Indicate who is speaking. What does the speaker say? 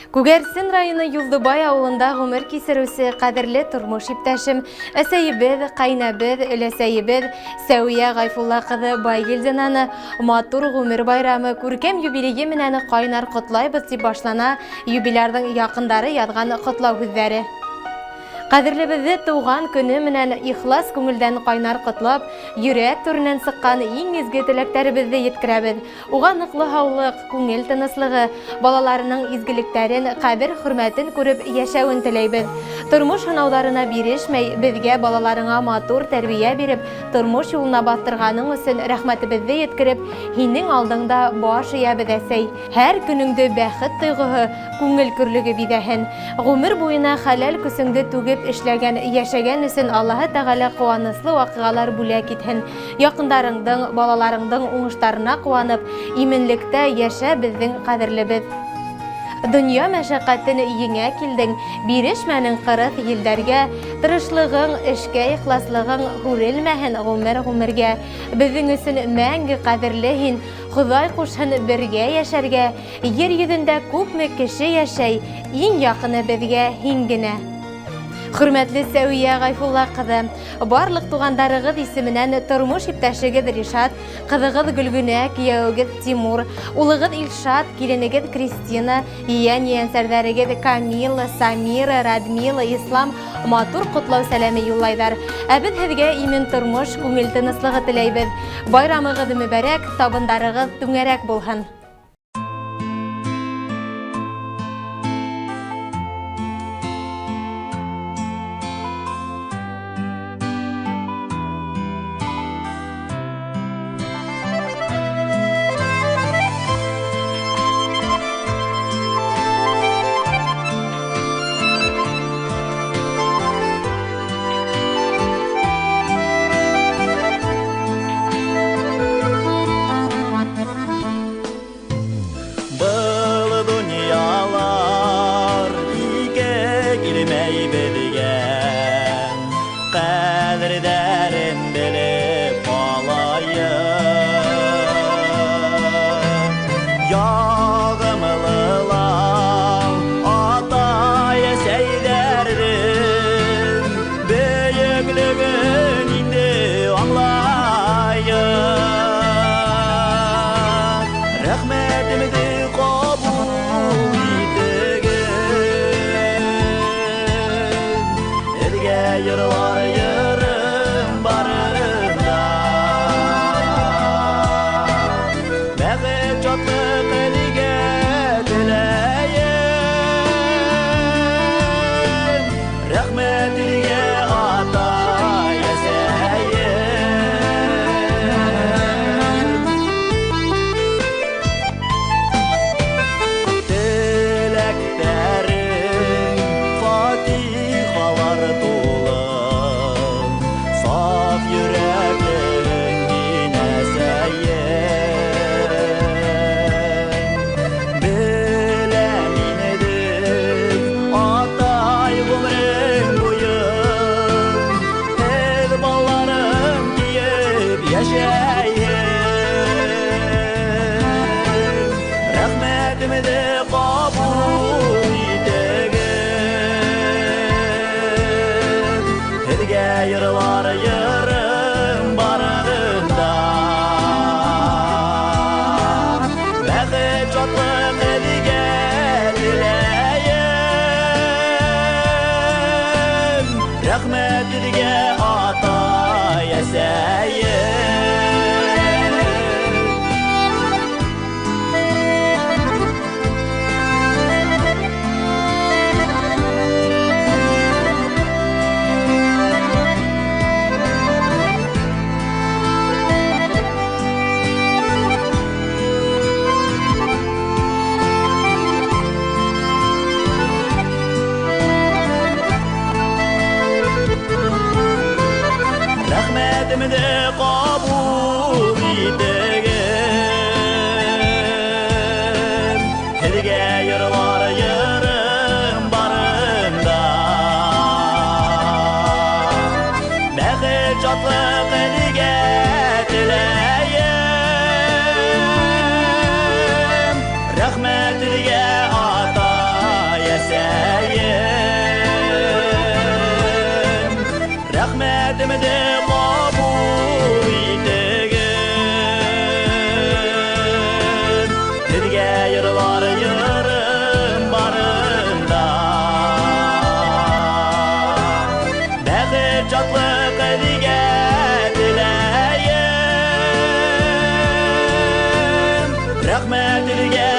Speaker 1: Күгәрсен районы Юлдыбай авылында гомер кисерүсе кадерле тормыш иптәшем, әсәйебез, кайнабыз, өләсәйебез Сәвия Гайфулла кызы Байгелдинаны матур гомер байрамы күркәм юбилее менән кайнар котлайбыз дип башлана юбилярның якындары язган котлау сүзләре. Кадерлебезне туган көне менән ихлас күңелдән кайнар котлап, йөрәк түреннән сыккан иң изге теләкләребезне yetkерәбез. Уга ныклы һаулык, күңел тыныслыгы, балаларының изгелекләрен, кабер хөрмәтен күреп яшәвен теләйбез. Тормыш сынауларына бирешмәй, безгә балаларыңа матур тәрбия биреп, тормыш юлына бастырганың өчен рәхмәтебезне yetkереп, һинең алдыңда баш иябез әсәй. Һәр көнеңдә бәхет тойгыһы, күңел көрлеге бидәһен. Гомер буена хәләл күсеңдә түгеп эшләгән, яшәгән өчен Аллаһы Тәгалә куанычлы вакыйгалар бүләк итһен. Якындарыңдың, балаларыңдың уңыштарына куанып, именлектә яшә безнең кадерлебез. Дөнья мәшәкатен еңә килдең, бирешмәнең 40 елдәргә, тырышлыгың, эшкә ихласлыгың хүрелмәһен гомергә. Безнең өчен мәңге кадерле һин, Ходай кушһын бергә яшәргә. Йер йөзендә күпме кеше яшәй, иң якыны безгә һин генә. Хөрмәтле Сәвия Гайфулла кызы, барлык тугандарыгыз исеменнән тормыш иптәшегез Ришат, кызыгыз Гөлгүнә, кияүгез Тимур, улыгыз Илшат, киленегез Кристина, иян-иян-сәрдәрегез Камила, Самира, Радмила, Ислам матур котлау сәламе юллайдар. Ә без һезгә имен тормыш, күңел тыныслыгы теләйбез. Байрамыгыз мөбарәк, табындарыгыз түңәрәк булһын.
Speaker 2: Rahmetliye ata рахмәт илгә